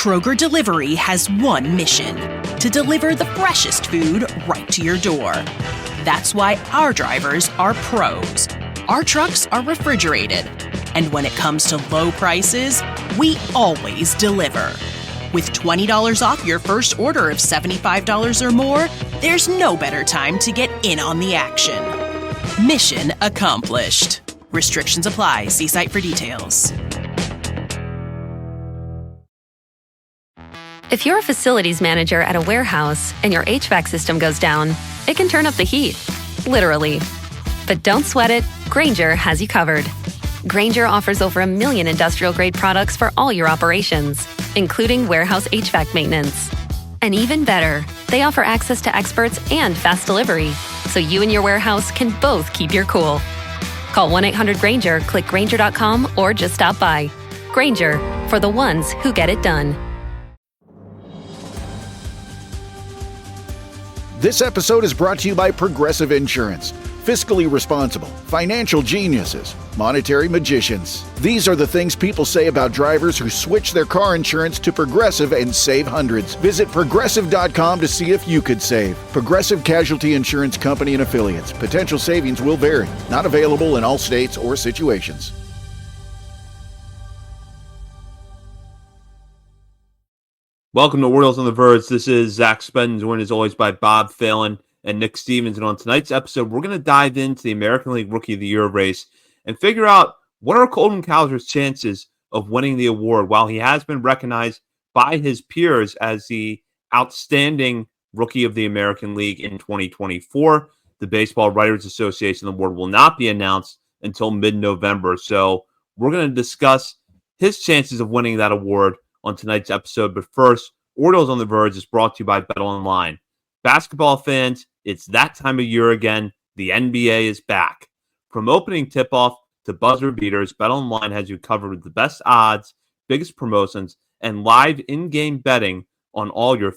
Kroger Delivery has one mission: to deliver the freshest food right to your door. That's why our drivers are pros. Our trucks are refrigerated. And when it comes to low prices, we always deliver. With $20 off your first order of $75 or more, there's no better time to get in on the action. Mission accomplished. Restrictions apply. See site for details. If you're a facilities manager at a warehouse and your HVAC system goes down, it can turn up the heat, literally. But don't sweat it, Grainger has you covered. Grainger offers over 1 million industrial-grade products for all your operations, including warehouse HVAC maintenance. And even better, they offer access to experts and fast delivery, so you and your warehouse can both keep your cool. Call 1-800-GRAINGER, click Grainger.com, or just stop by. Grainger, for the ones who get it done. This episode is brought to you by Progressive Insurance. Fiscally responsible, financial geniuses, monetary magicians. These are the things people say about drivers who switch their car insurance to Progressive and save hundreds. Visit Progressive.com to see if you could save. Progressive Casualty Insurance Company and Affiliates. Potential savings will vary. Not available in all states or situations. Welcome to Orioles on the Verge. This is Zach Spedden, joined as always by Bob Phelan and Nick Stevens. And on tonight's episode, we're going to dive into the American League Rookie of the Year race and figure out what are Colton Cowser's chances of winning the award. While he has been recognized by his peers as the outstanding Rookie of the American League in 2024, the Baseball Writers Association award will not be announced until mid-November. So we're going to discuss his chances of winning that award on tonight's episode. But first, Orioles on the Verge is brought to you by BetOnline. Basketball fans, it's that time of year again. The NBA is back. From opening tip-off to buzzer beaters, BetOnline has you covered with the best odds, biggest promotions, and live in-game betting on all your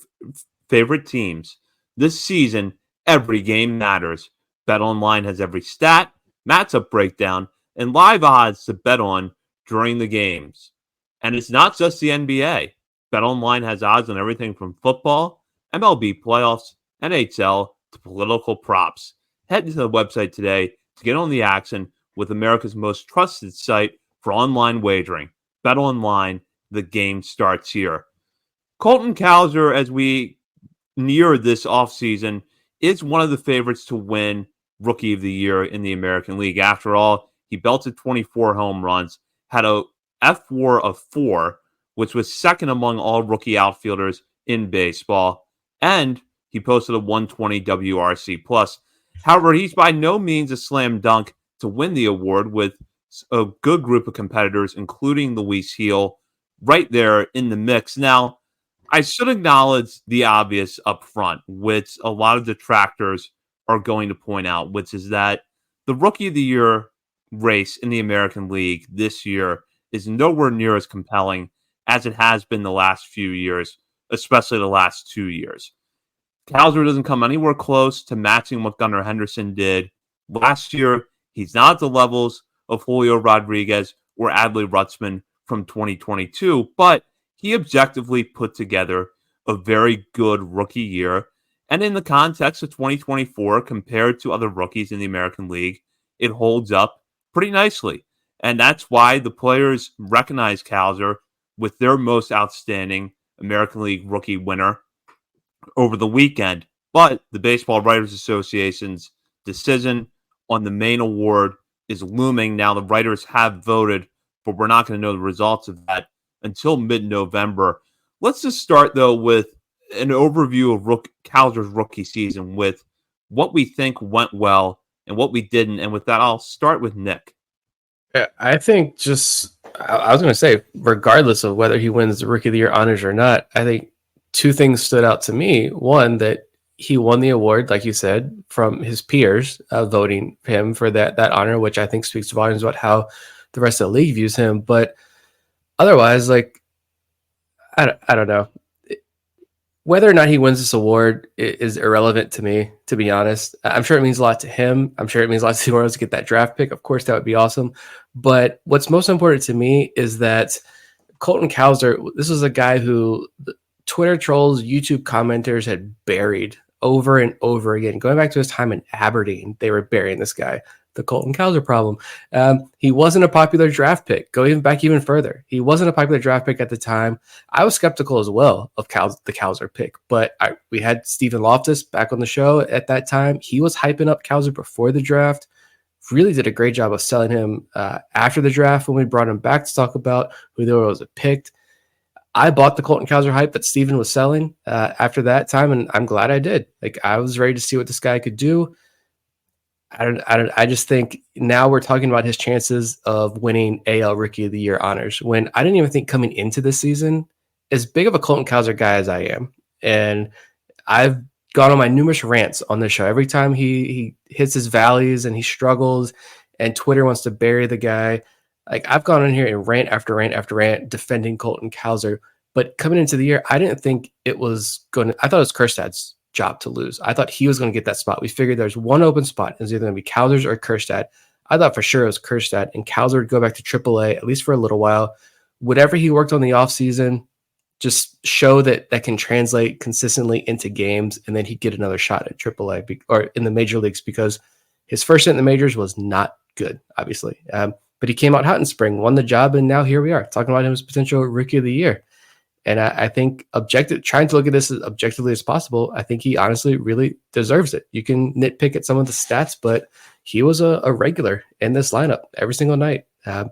favorite teams. This season, every game matters. BetOnline has every stat, matchup breakdown, and live odds to bet on during the games. And it's not just the NBA. BetOnline has odds on everything from football, MLB playoffs, NHL, to political props. Head to the website today to get on the action with America's most trusted site for online wagering. BetOnline, the game starts here. Colton Cowser, as we near this offseason, is one of the favorites to win Rookie of the Year in the American League. After all, he belted 24 home runs, had a F-WAR of 4, which was second among all rookie outfielders in baseball, and he posted a 120 WRC+. However, he's by no means a slam dunk to win the award, with a good group of competitors, including Luis Gil, right there in the mix. Now, I should acknowledge the obvious up front, which a lot of detractors are going to point out, which is that the Rookie of the Year race in the American League this year is nowhere near as compelling as it has been the last few years, especially the last 2 years. Cowser doesn't come anywhere close to matching what Gunnar Henderson did last year. He's not at the levels of Julio Rodriguez or Adley Rutschman from 2022, but he objectively put together a very good rookie year. And in the context of 2024, compared to other rookies in the American League, it holds up pretty nicely. And that's why the players recognize Cowser with their most outstanding American League rookie winner over the weekend. But the Baseball Writers Association's decision on the main award is looming. Now, the writers have voted, but we're not going to know the results of that until mid-November. Let's just start, though, with an overview of Cowser's rookie season, with what we think went well and what we didn't. And with that, I'll start with Nick. Yeah, I think I was going to say, regardless of whether he wins the Rookie of the Year honors or not, I think two things stood out to me. One, that he won the award, like you said, from his peers voting him for that honor, which I think speaks volumes about how the rest of the league views him. But otherwise, like, I don't know. Whether or not he wins this award is irrelevant to me, to be honest. I'm sure it means a lot to him. I'm sure it means a lot to the Orioles to get that draft pick. Of course, that would be awesome. But what's most important to me is that Colton Cowser, this was a guy who the Twitter trolls, YouTube commenters had buried over and over again. Going back to his time in Aberdeen, they were burying this guy. The Colton Cowser problem. He wasn't a popular draft pick. Going back even further, he wasn't a popular draft pick at the time. I was skeptical as well of the Cowser pick, but we had Stephen Loftus back on the show at that time. He was hyping up Cowser before the draft. Really did a great job of selling him after the draft when we brought him back to talk about who the Orioles had picked. I bought the Colton Cowser hype that Steven was selling after that time, and I'm glad I did. Like, I was ready to see what this guy could do. I just think now we're talking about his chances of winning AL Rookie of the Year honors, when I didn't even think coming into this season, as big of a Colton Cowser guy as I am, and I've gone on my numerous rants on this show. Every time he hits his valleys and he struggles and Twitter wants to bury the guy, like, I've gone in here and rant after rant after rant defending Colton Cowser. But coming into the year, I didn't think it was I thought it was Kjerstad's job to lose. I thought he was going to get that spot. We figured there's one open spot. It was either going to be Cowser's or Kjerstad. I thought for sure it was Kjerstad, and Cowser would go back to AAA, at least for a little while. Whatever he worked on the offseason, just show that can translate consistently into games, and then he'd get another shot at AAA or in the major leagues, because his first stint in the majors was not good, obviously. But he came out hot in spring, won the job, and now here we are talking about him as potential Rookie of the Year. And I think trying to look at this as objectively as possible, I think he honestly really deserves it. You can nitpick at some of the stats, but he was a regular in this lineup every single night and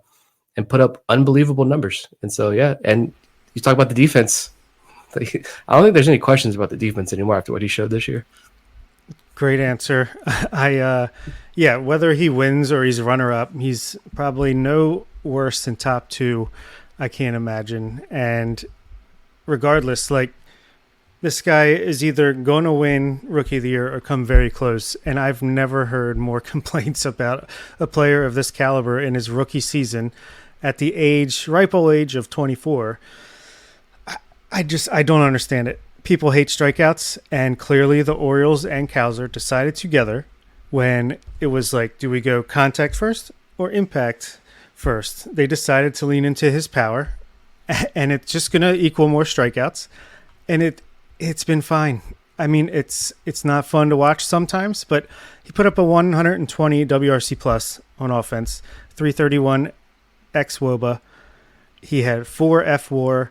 put up unbelievable numbers. And so, yeah, and you talk about the defense. I don't think there's any questions about the defense anymore after what he showed this year. Great answer. Whether he wins or he's runner-up, he's probably no worse than top two, I can't imagine. And regardless, like, this guy is either going to win Rookie of the Year or come very close. And I've never heard more complaints about a player of this caliber in his rookie season at the ripe old age of 24. I don't understand it. People hate strikeouts, and clearly the Orioles and Cowser decided together when it was like, do we go contact first or impact first? They decided to lean into his power, and it's just going to equal more strikeouts, and it's been fine. I mean, it's not fun to watch sometimes, but he put up a 120 WRC plus on offense, 331 xWOBA. He had 4 FWAR.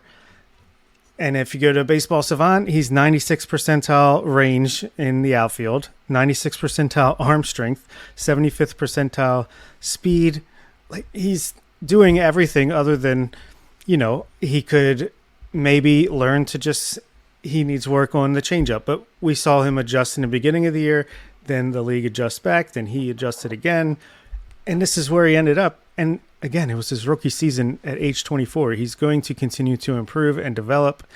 And if you go to Baseball Savant, he's 96th percentile range in the outfield, 96th percentile arm strength, 75th percentile speed. Like, he's doing everything other than, he could maybe learn to he needs work on the changeup. But we saw him adjust in the beginning of the year. Then the league adjusts back. Then he adjusted again. And this is where he ended up. And again, it was his rookie season at age 24. He's going to continue to improve and develop.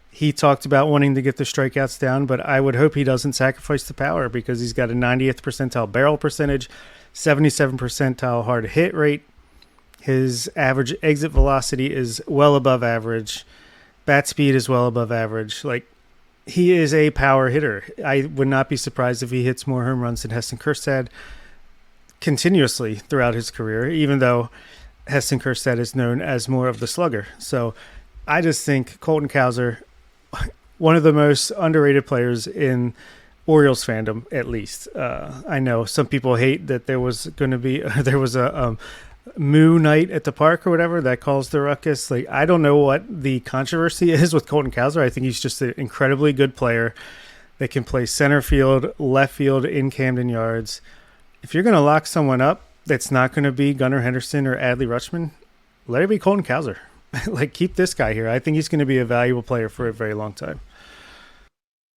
He talked about wanting to get the strikeouts down, but I would hope he doesn't sacrifice the power, because he's got a 90th percentile barrel percentage, 77 percentile hard hit rate. His average exit velocity is well above average. Bat speed is well above average. Like, he is a power hitter. I would not be surprised if he hits more home runs than Heston Kjerstad continuously throughout his career, even though Heston Kjerstad is known as more of the slugger. So I just think Colton Cowser, one of the most underrated players in Orioles fandom, at least. I know some people hate that there was a Moo night at the park or whatever that caused the ruckus. Like, I don't know what the controversy is with Colton Cowser. I think he's just an incredibly good player that can play center field, left field in Camden Yards. If you're going to lock someone up that's not going to be Gunnar Henderson or Adley Rutschman, let it be Colton Cowser. Like, keep this guy here. I think he's going to be a valuable player for a very long time.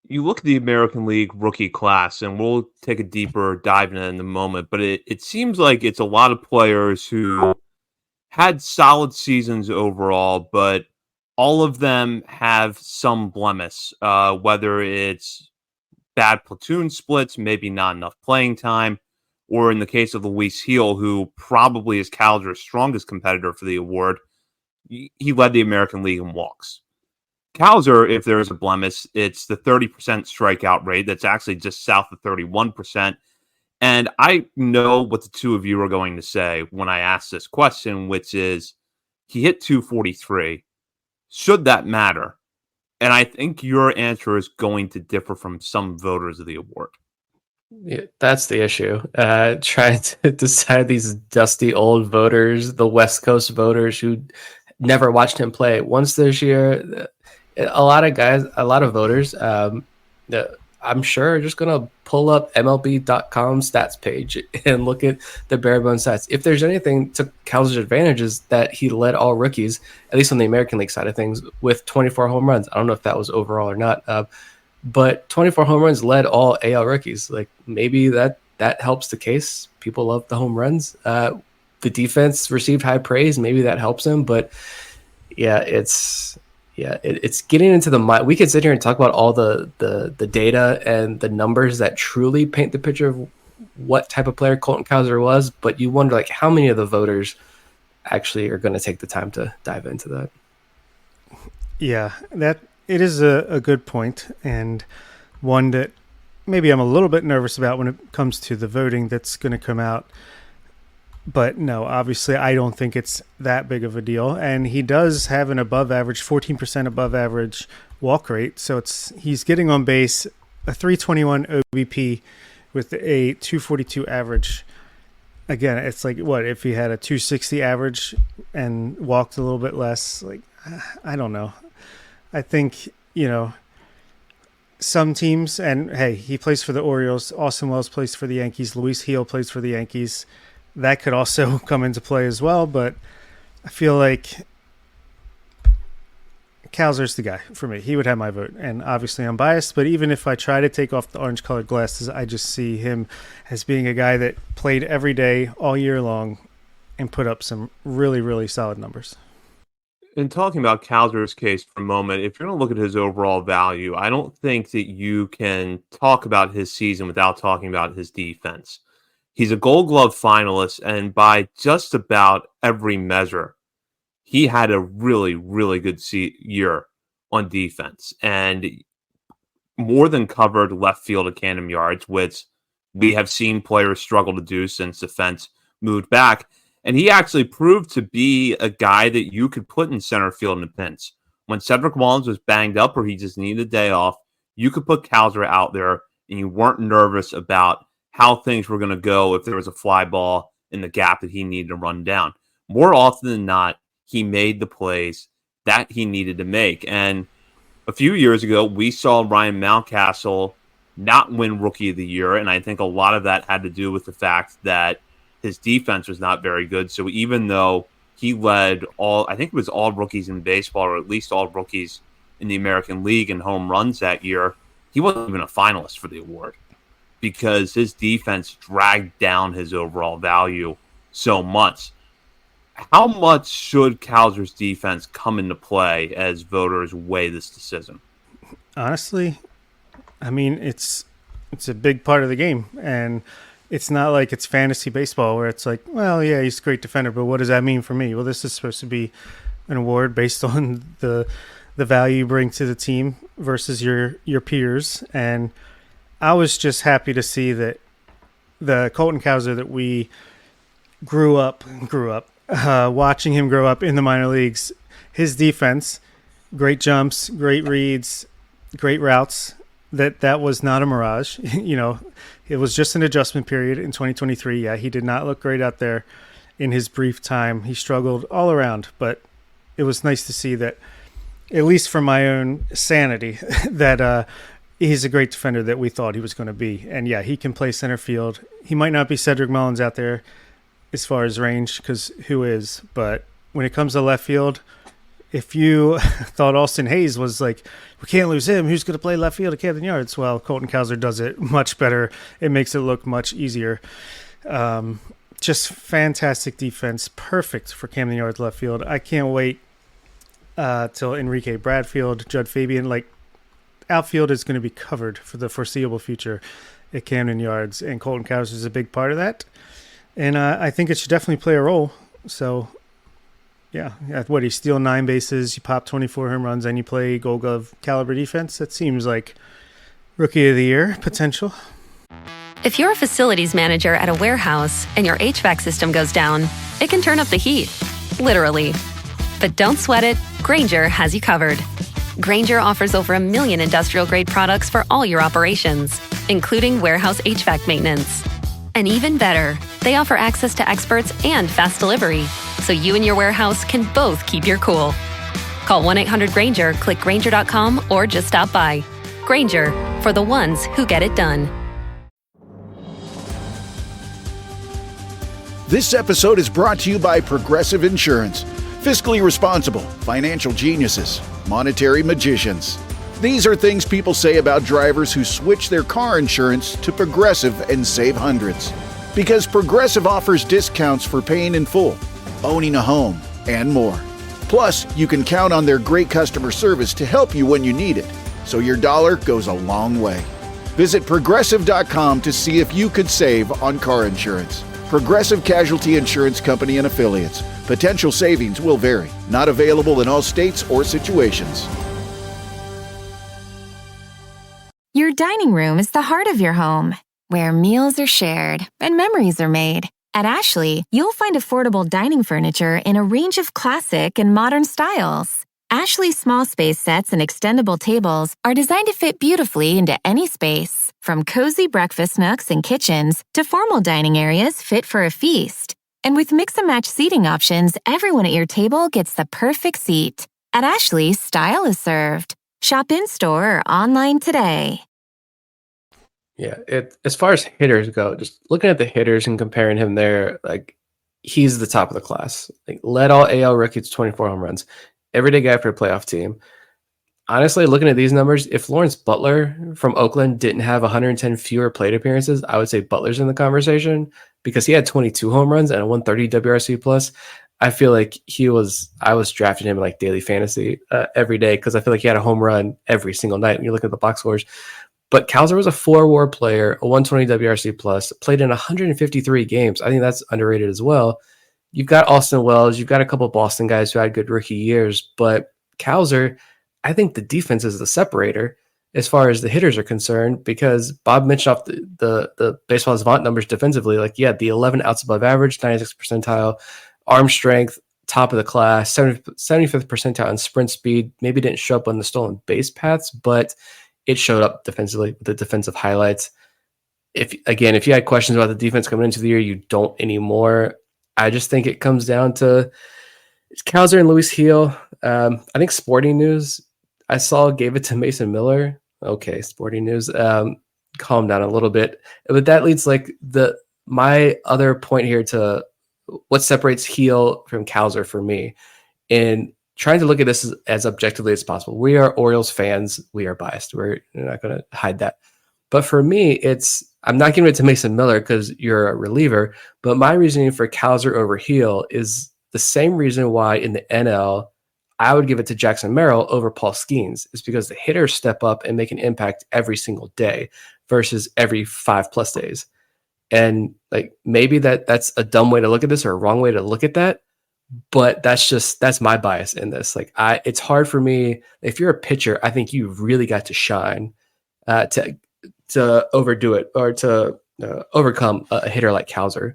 You look at the American League rookie class, and we'll take a deeper dive in a moment, but it seems like it's a lot of players who had solid seasons overall, but all of them have some blemish, whether it's bad platoon splits, maybe not enough playing time, or in the case of Luis Gil, who probably is Cowser's strongest competitor for the award, he led the American League in walks. Cowser, if there is a blemish, it's the 30% strikeout rate. That's actually just south of 31%. And I know what the two of you are going to say when I ask this question, which is he hit 243. should that matter? And I think your answer is going to differ from some voters of the award. Yeah, that's the issue. Trying to decide these dusty old voters, the West Coast voters who never watched him play once this year. A lot of voters, I'm sure, are just going to pull up MLB.com stats page and look at the bare bones stats. If there's anything to Cowser's advantage is that he led all rookies, at least on the American League side of things, with 24 home runs. I don't know if that was overall or not. But 24 home runs led all AL rookies. Like, maybe that helps the case. People love the home runs. The defense received high praise. Maybe that helps him. But it's getting into the mind. We could sit here and talk about all the data and the numbers that truly paint the picture of what type of player Colton Cowser was. But you wonder, like, how many of the voters actually are going to take the time to dive into that? Yeah, it is a good point, and one that maybe I'm a little bit nervous about when it comes to the voting that's going to come out. But no, obviously I don't think it's that big of a deal. And he does have an above average, 14% above average walk rate. So he's getting on base, a 321 OBP with a 242 average. Again, it's like, what, if he had a 260 average and walked a little bit less? Like, I don't know. I think, some teams, and hey, he plays for the Orioles. Austin Wells plays for the Yankees. Luis Gil plays for the Yankees. That could also come into play as well, but I feel like Cowser's the guy for me. He would have my vote, and obviously I'm biased, but even if I try to take off the orange-colored glasses, I just see him as being a guy that played every day, all year long, and put up some really, really solid numbers. In talking about Cowser's case for a moment, if you're going to look at his overall value, I don't think that you can talk about his season without talking about his defense. He's a Gold Glove finalist, and by just about every measure, he had a really, really good year on defense and more than covered left field at Camden Yards, which we have seen players struggle to do since the fence moved back. And he actually proved to be a guy that you could put in center field in the pinch. When Cedric Mullins was banged up or he just needed a day off, you could put Cowser out there and you weren't nervous about how things were going to go if there was a fly ball in the gap that he needed to run down. More often than not, he made the plays that he needed to make. And a few years ago, we saw Ryan Mountcastle not win Rookie of the Year, and I think a lot of that had to do with the fact that his defense was not very good. So even though he led all rookies in baseball, or at least all rookies in the American League in home runs that year, he wasn't even a finalist for the award because his defense dragged down his overall value so much. How much should Cowser's defense come into play as voters weigh this decision? Honestly, I mean, it's a big part of the game, and it's not like it's fantasy baseball where it's like, well, yeah, he's a great defender, but what does that mean for me? Well, this is supposed to be an award based on the value you bring to the team versus your peers. And I was just happy to see that the Colton Cowser that we grew up watching him grow up in the minor leagues, his defense, great jumps, great reads, great routes, that was not a mirage. It was just an adjustment period in 2023. Yeah, he did not look great out there in his brief time. He struggled all around, but it was nice to see that, at least for my own sanity, that he's a great defender that we thought he was going to be. And yeah, he can play center field. He might not be Cedric Mullins out there as far as range, because who is? But when it comes to left field, if you thought Austin Hayes was like, we can't lose him, who's going to play left field at Camden Yards? Well, Colton Cowser does it much better. It makes it look much easier. Just fantastic defense. Perfect for Camden Yards left field. I can't wait till Enrique Bradfield, Judd Fabian. Like, outfield is going to be covered for the foreseeable future at Camden Yards, and Colton Cowser is a big part of that. And I think it should definitely play a role. So, yeah, what, you steal 9 bases, you pop 24 home runs, and you play Gold Glove caliber defense? That seems like Rookie of the Year potential. If you're a facilities manager at a warehouse and your HVAC system goes down, it can turn up the heat, literally. But don't sweat it, Grainger has you covered. Grainger offers over 1 million industrial-grade products for all your operations, including warehouse HVAC maintenance. And even better, they offer access to experts and fast delivery, so you and your warehouse can both keep your cool. Call 1-800-GRAINGER, click Grainger.com, or just stop by. Grainger, for the ones who get it done. This episode is brought to you by Progressive Insurance. Fiscally responsible, financial geniuses, monetary magicians. These are things people say about drivers who switch their car insurance to Progressive and save hundreds. Because Progressive offers discounts for paying in full, owning a home, and more. Plus, you can count on their great customer service to help you when you need it, so your dollar goes a long way. Visit Progressive.com to see if you could save on car insurance. Progressive Casualty Insurance Company and Affiliates. Potential savings will vary. Not available in all states or situations. Your dining room is the heart of your home, where meals are shared and memories are made. At Ashley, you'll find affordable dining furniture in a range of classic and modern styles. Ashley's small space sets and extendable tables are designed to fit beautifully into any space, from cozy breakfast nooks and kitchens to formal dining areas fit for a feast. And with mix-and-match seating options, everyone at your table gets the perfect seat. At Ashley, style is served. Shop in-store or online today. Yeah, as far as hitters go, just looking at the hitters and comparing him there, like he's the top of the class. Like led all AL rookies 24 home runs. Everyday guy for a playoff team. Honestly, looking at these numbers, if Lawrence Butler from Oakland didn't have 110 fewer plate appearances, I would say Butler's in the conversation because he had 22 home runs and a 130 WRC plus. I feel like I was drafting him in like daily fantasy every day because I feel like he had a home run every single night when you look at the box scores. But Cowser was a 4-WAR player, a 120 WRC plus, played in 153 games. I think that's underrated as well. You've got Austin Wells, you've got a couple of Boston guys who had good rookie years, but Cowser, I think the defense is the separator as far as the hitters are concerned, because Bob mentioned off the baseball savant numbers defensively, like the 11 outs above average, 96th percentile, arm strength, top of the class, 75th percentile in sprint speed, maybe didn't show up on the stolen base paths, but it showed up defensively with the defensive highlights. If you had questions about the defense coming into the year, you don't anymore. I just think it comes down to Cowser and Luis Gil. I think Sporting News, I saw, gave it to Mason Miller. Okay, Sporting News, calm down a little bit. But that leads my other point here to what separates Gil from Cowser for me. And trying to look at this as objectively as possible. We are Orioles fans. We are biased. We're not going to hide that. But for me, I'm not giving it to Mason Miller because you're a reliever, but my reasoning for Cowser over Gil is the same reason why in the NL, I would give it to Jackson Merrill over Paul Skeens, is because the hitters step up and make an impact every single day versus every 5+ days. And like maybe that's a dumb way to look at this or a wrong way to look at that. But that's my bias in this. Like it's hard for me. If you're a pitcher, I think you really got to shine to overdo it or to overcome a hitter like Cowser.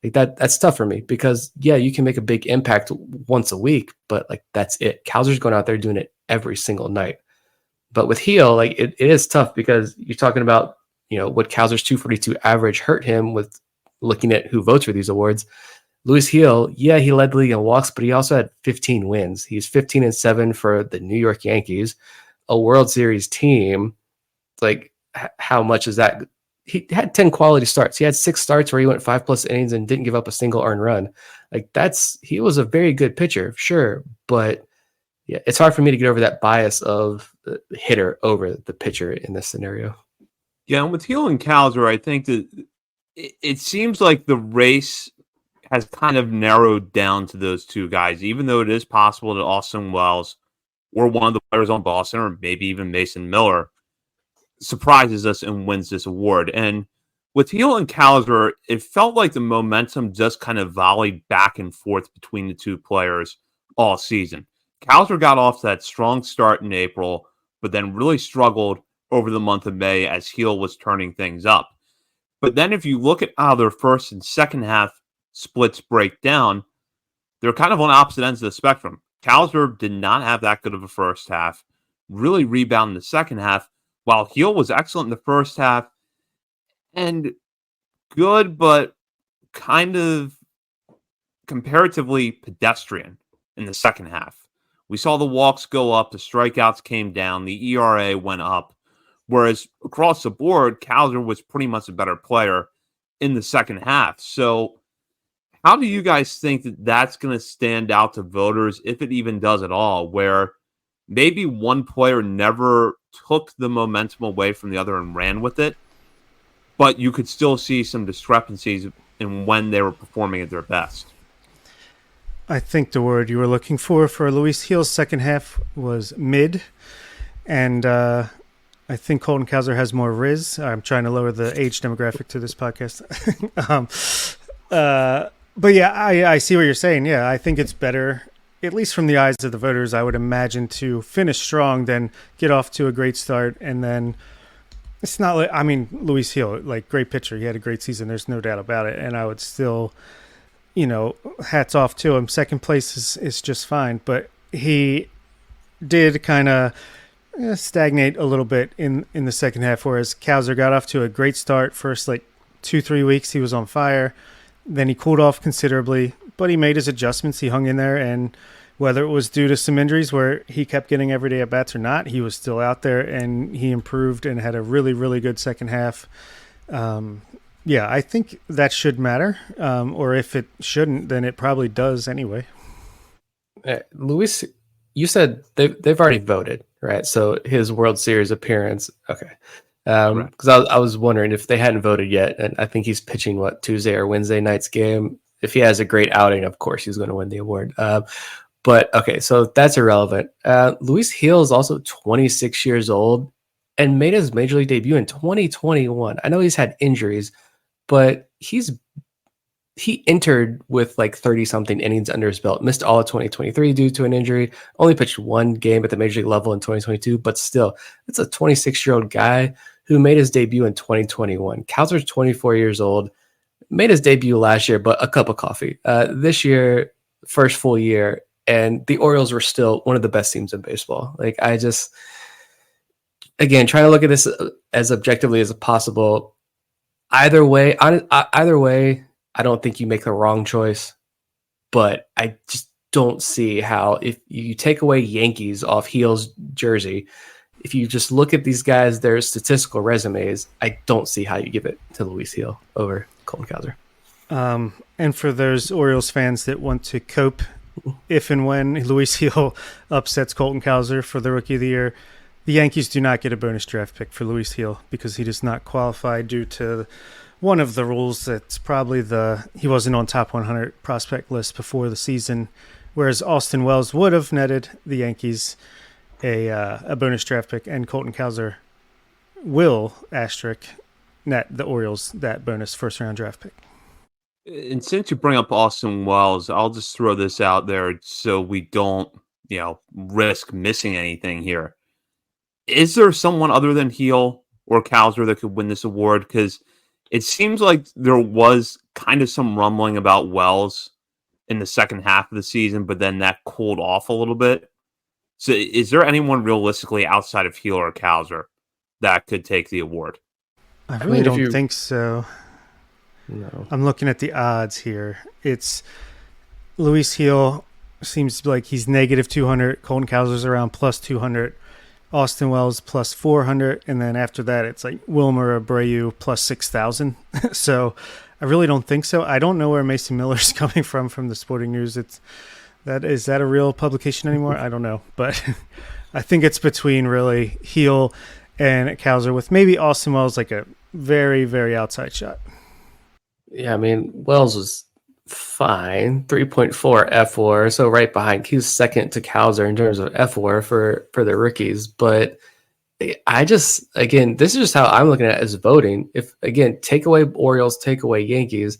Like that's tough for me because you can make a big impact once a week, but like that's it. Cowser's going out there doing it every single night. But with Gil, like it is tough because you're talking about what Cowser's 242 average hurt him with looking at who votes for these awards. Luis Gil, he led the league in walks, but he also had 15 wins. He's 15-7 for the New York Yankees, a World Series team. Like, how much is that? He had 10 quality starts. He had 6 starts where he went 5+ innings and didn't give up a single earned run. Like, he was a very good pitcher, sure, but it's hard for me to get over that bias of the hitter over the pitcher in this scenario. Yeah, and with Gil and Cowser, I think that it seems like the race has kind of narrowed down to those two guys, even though it is possible that Austin Wells or one of the players on Boston or maybe even Mason Miller surprises us and wins this award. And with Gil and Cowser, it felt like the momentum just kind of volleyed back and forth between the two players all season. Cowser got off to that strong start in April, but then really struggled over the month of May as Gil was turning things up. But then if you look at how their first and second half splits break down, they're kind of on opposite ends of the spectrum. Cowser did not have that good of a first half, really rebounded in the second half, while Heel was excellent in the first half and good, but kind of comparatively pedestrian in the second half. We saw the walks go up, the strikeouts came down, the ERA went up, whereas across the board, Cowser was pretty much a better player in the second half. So how do you guys think that that's going to stand out to voters, if it even does at all, where maybe one player never took the momentum away from the other and ran with it, but you could still see some discrepancies in when they were performing at their best? I think the word you were looking for Luis Gil's second half was mid, and I think Colton Cowser has more Riz. I'm trying to lower the age demographic to this podcast. But yeah, I see what you're saying. Yeah, I think it's better, at least from the eyes of the voters, I would imagine, to finish strong than get off to a great start. And then it's not like, I mean, Luis Gil, like, great pitcher. He had a great season. There's no doubt about it. And I would still, hats off to him. Second place is just fine. But he did kind of stagnate a little bit in the second half, whereas Cowser got off to a great start. First, 2-3 weeks, he was on fire. Then he cooled off considerably, but he made his adjustments. He hung in there, and whether it was due to some injuries where he kept getting everyday at-bats or not, he was still out there, and he improved and had a really, really good second half. Yeah, I think that should matter, or if it shouldn't, then it probably does anyway. Luis, you said they've already voted, right? So his World Series appearance, okay. Because I was wondering if they hadn't voted yet, and I think he's pitching Tuesday or Wednesday night's game. If he has a great outing, of course he's going to win the award. But okay, so that's irrelevant. Luis Gil is also 26 years old and made his major league debut in 2021. I know he's had injuries, but he entered with 30 something innings under his belt. Missed all of 2023 due to an injury. Only pitched one game at the major league level in 2022, but still, it's a 26-year-old guy who made his debut in 2021. Cowser's 24 years old, made his debut last year, but a cup of coffee. This year, first full year, and the Orioles were still one of the best teams in baseball. Again, trying to look at this as objectively as possible. Either way, I don't think you make the wrong choice, but I just don't see how, if you take away Yankees off Gil's jersey, if you just look at these guys, their statistical resumes, I don't see how you give it to Luis Gil over Colton Cowser. And for those Orioles fans that want to cope if and when Luis Gil upsets Colton Cowser for the Rookie of the Year, the Yankees do not get a bonus draft pick for Luis Gil because he does not qualify due to one of the rules. That's probably he wasn't on top 100 prospect list before the season, whereas Austin Wells would have netted the Yankees a bonus draft pick, and Colton Cowser will net the Orioles that bonus first round draft pick. And since you bring up Austin Wells, I'll just throw this out there so we don't, risk missing anything here. Is there someone other than Gil or Cowser that could win this award? Because it seems like there was kind of some rumbling about Wells in the second half of the season, but then that cooled off a little bit. So is there anyone realistically outside of Gil or Cowser that could take the award? I really don't think so. No. I'm looking at the odds here. It's Luis Gil seems like he's negative 200. Colton Cowser's around plus 200. Austin Wells plus 400. And then after that, it's Wilmer Abreu plus 6,000. So I really don't think so. I don't know where Mason Miller's coming from the Sporting News. Is that a real publication anymore? I don't know. But I think it's between really Gil and Cowser, with maybe Austin Wells a very, very outside shot. Yeah, I mean, Wells was fine, 3.4 FWAR, so right behind. He's second to Cowser in terms of FWAR for the rookies. But I just, again, this is just how I'm looking at it as voting. If, again, take away Orioles, take away Yankees,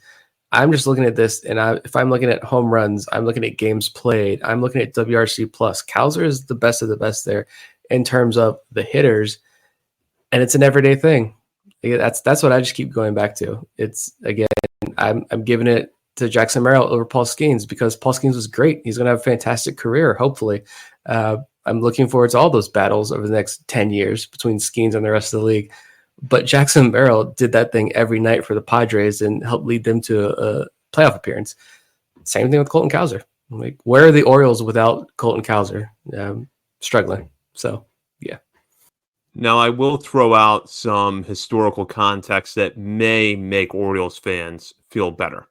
I'm just looking at this, and if I'm looking at home runs, I'm looking at games played, I'm looking at WRC+. Cowser is the best of the best there in terms of the hitters, and it's an everyday thing. That's what I just keep going back to. It's, again, I'm giving it to Jackson Merrill over Paul Skeens because Paul Skeens was great. He's going to have a fantastic career, hopefully. I'm looking forward to all those battles over the next 10 years between Skeens and the rest of the league. But Jackson Merrill did that thing every night for the Padres and helped lead them to a playoff appearance. Same thing with Colton Cowser. Like, where are the Orioles without Colton Cowser? Struggling. So, yeah. Now, I will throw out some historical context that may make Orioles fans feel better.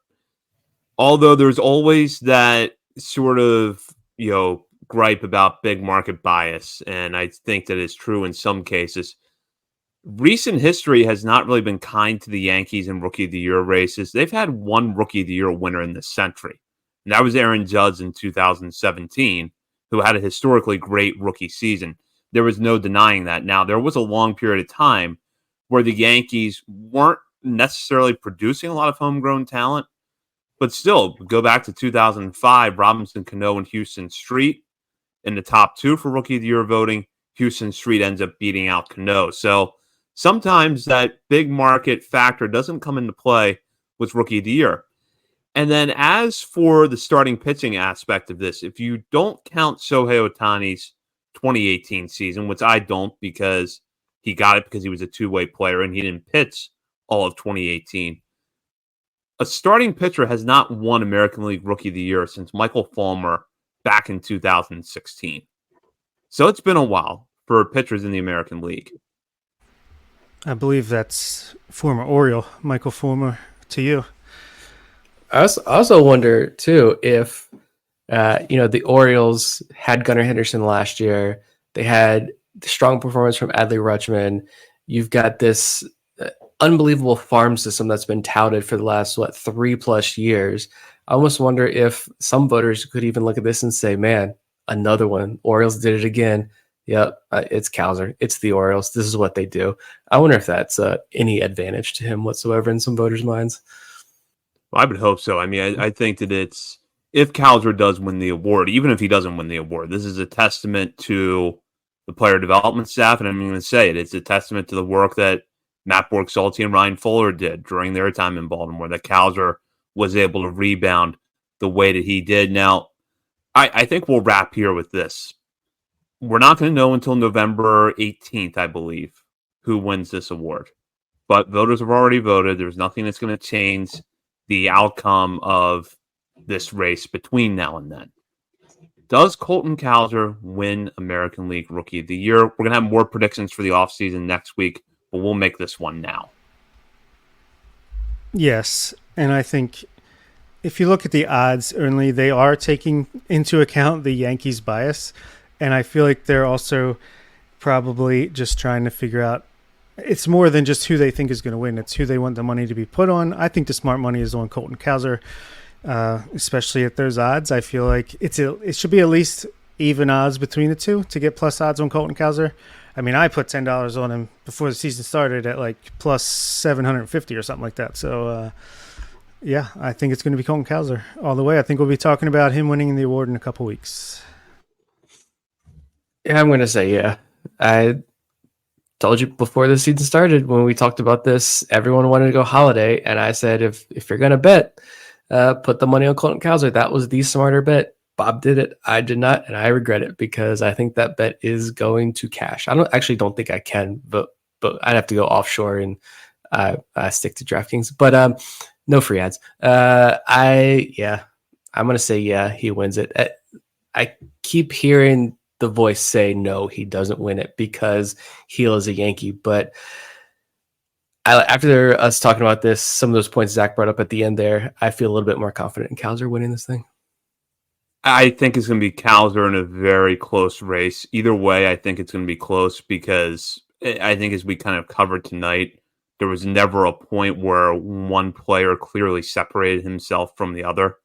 Although there's always that sort of, gripe about big market bias, and I think that is true in some cases. Recent history has not really been kind to the Yankees in Rookie of the Year races. They've had one Rookie of the Year winner in this century, and that was Aaron Judge in 2017, who had a historically great rookie season. There was no denying that. Now, there was a long period of time where the Yankees weren't necessarily producing a lot of homegrown talent, but still, go back to 2005, Robinson Cano and Houston Street in the top two for Rookie of the Year voting. Houston Street ends up beating out Cano. So sometimes that big market factor doesn't come into play with Rookie of the Year. And then as for the starting pitching aspect of this, if you don't count Shohei Ohtani's 2018 season, which I don't because he got it because he was a two-way player and he didn't pitch all of 2018. A starting pitcher has not won American League Rookie of the Year since Michael Fulmer back in 2016. So it's been a while for pitchers in the American League. I believe that's former Oriole, Michael Fulmer, to you. I also wonder, too, if the Orioles had Gunnar Henderson last year. They had the strong performance from Adley Rutschman. You've got this unbelievable farm system that's been touted for the last, 3+ years. I almost wonder if some voters could even look at this and say, man, another one. Orioles did it again. Yep, it's Cowser. It's the Orioles. This is what they do. I wonder if that's any advantage to him whatsoever in some voters' minds. Well, I would hope so. I mean, I think that if Cowser does win the award, even if he doesn't win the award, this is a testament to the player development staff, and I'm going to say it. It's a testament to the work that Matt Borgsalty and Ryan Fuller did during their time in Baltimore, that Cowser was able to rebound the way that he did. Now, I think we'll wrap here with this. We're not going to know until November 18th, I believe, who wins this award. But voters have already voted. There's nothing that's going to change the outcome of this race between now and then. Does Colton Cowser win American League Rookie of the Year? We're going to have more predictions for the offseason next week, but we'll make this one now. Yes, and I think if you look at the odds, only they are taking into account the Yankees' bias, and I feel like they're also probably just trying to figure out it's more than just who they think is going to win. It's who they want the money to be put on. I think the smart money is on Colton Cowser, especially at those odds. I feel like it should be at least even odds between the two to get plus odds on Colton Cowser. I mean, I put $10 on him before the season started at like plus 750 or something like that. So, yeah, I think it's going to be Colton Cowser all the way. I think we'll be talking about him winning the award in a couple weeks. Yeah, I'm going to say, yeah. I told you before the season started when we talked about this, everyone wanted to go Holiday, and I said, if you're going to bet, put the money on Colton Cowser. That was the smarter bet. Bob did it. I did not, and I regret it because I think that bet is going to cash. I don't think I can, but I'd have to go offshore and stick to DraftKings. But no free ads. I'm going to say, yeah, he wins it. I keep hearing the voice say, no, he doesn't win it because Heel is a Yankee. But after us talking about this, some of those points Zach brought up at the end there, I feel a little bit more confident in Cowser winning this thing. I think it's going to be Cowser in a very close race. Either way, I think it's going to be close because I think as we kind of covered tonight, there was never a point where one player clearly separated himself from the other.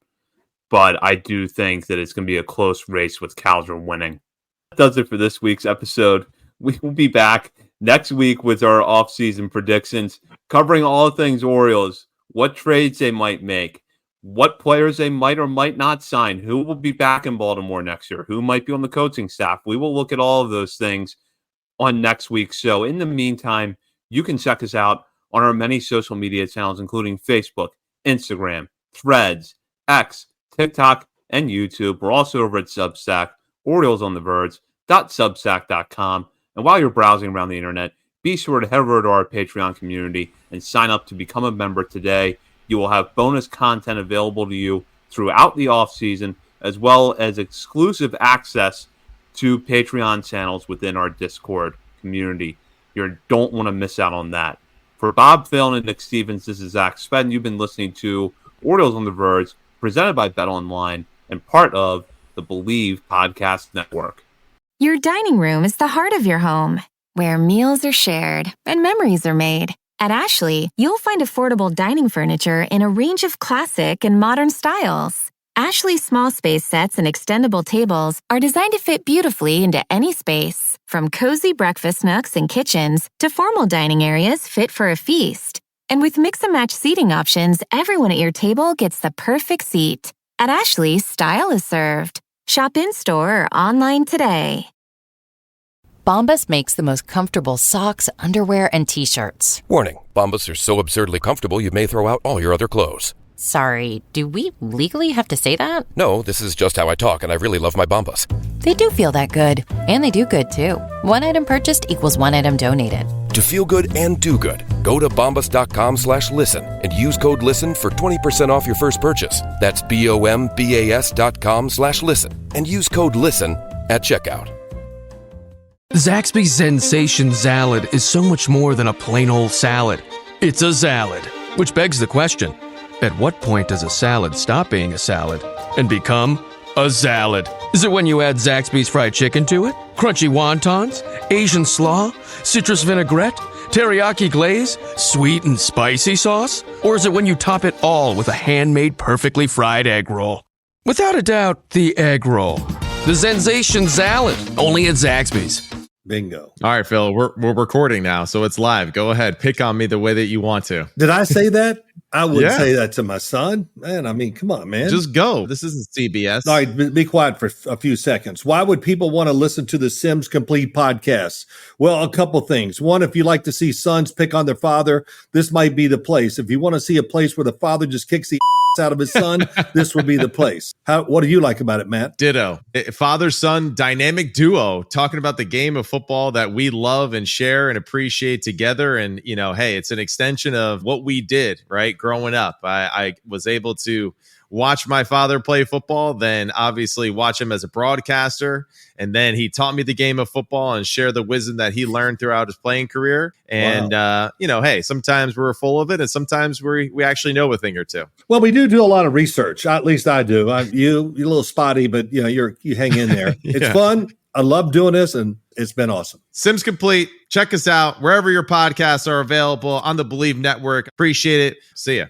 But I do think that it's going to be a close race with Cowser winning. That does it for this week's episode. We will be back next week with our off-season predictions, covering all things Orioles, what trades they might make, what players they might or might not sign, who will be back in Baltimore next year, who might be on the coaching staff. We will look at all of those things on next week's show. In the meantime, you can check us out on our many social media channels, including Facebook, Instagram, Threads, X, TikTok, and YouTube. We're also over at Substack, OriolesOnTheVerge.substack.com. And while you're browsing around the internet, be sure to head over to our Patreon community and sign up to become a member today. You will have bonus content available to you throughout the off season, as well as exclusive access to Patreon channels within our Discord community. You don't want to miss out on that. For Bob Phelan and Nick Stevens, this is Zach Spedden. You've been listening to Orioles on the Verge, presented by BetOnline and part of the Believe Podcast Network. Your dining room is the heart of your home, where meals are shared and memories are made. At Ashley, you'll find affordable dining furniture in a range of classic and modern styles. Ashley's small space sets and extendable tables are designed to fit beautifully into any space, from cozy breakfast nooks and kitchens to formal dining areas fit for a feast. And with mix-and-match seating options, everyone at your table gets the perfect seat. At Ashley, style is served. Shop in-store or online today. Bombas makes the most comfortable socks, underwear, and T-shirts. Warning, Bombas are so absurdly comfortable you may throw out all your other clothes. Sorry, do we legally have to say that? No, this is just how I talk, and I really love my Bombas. They do feel that good. And they do good, too. One item purchased equals one item donated. To feel good and do good, go to bombas.com/listen and use code LISTEN for 20% off your first purchase. That's BOMBAS.com/listen and use code LISTEN at checkout. Zaxby's Sensation Salad is so much more than a plain old salad. It's a salad, which begs the question, at what point does a salad stop being a salad and become a salad? Is it when you add Zaxby's fried chicken to it? Crunchy wontons? Asian slaw? Citrus vinaigrette? Teriyaki glaze? Sweet and spicy sauce? Or is it when you top it all with a handmade perfectly fried egg roll? Without a doubt, the egg roll. The Sensation Salad, only at Zaxby's. Bingo. All right, Phil, we're recording now, so it's live. Go ahead. Pick on me the way that you want to. Did I say that? I wouldn't say that to my son. Man, I mean, come on, man. Just go. This isn't CBS. All right, be quiet for a few seconds. Why would people want to listen to the Sims Complete podcast? Well, a couple things. One, if you like to see sons pick on their father, this might be the place. If you want to see a place where the father just kicks the out of his son, this would be the place. What do you like about it, Matt? Ditto. Father-son dynamic duo talking about the game of football that we love and share and appreciate together. And, you know, hey, it's an extension of what we did, right? Growing up, I was able to watch my father play football, then obviously watch him as a broadcaster. And then he taught me the game of football and share the wisdom that he learned throughout his playing career. And, you know, hey, sometimes we're full of it and sometimes we actually know a thing or two. Well, we do a lot of research. At least I do. You're a little spotty, but you know, you hang in there. It's fun. I love doing this and it's been awesome. Sims Complete. Check us out wherever your podcasts are available on the Believe Network. Appreciate it. See ya.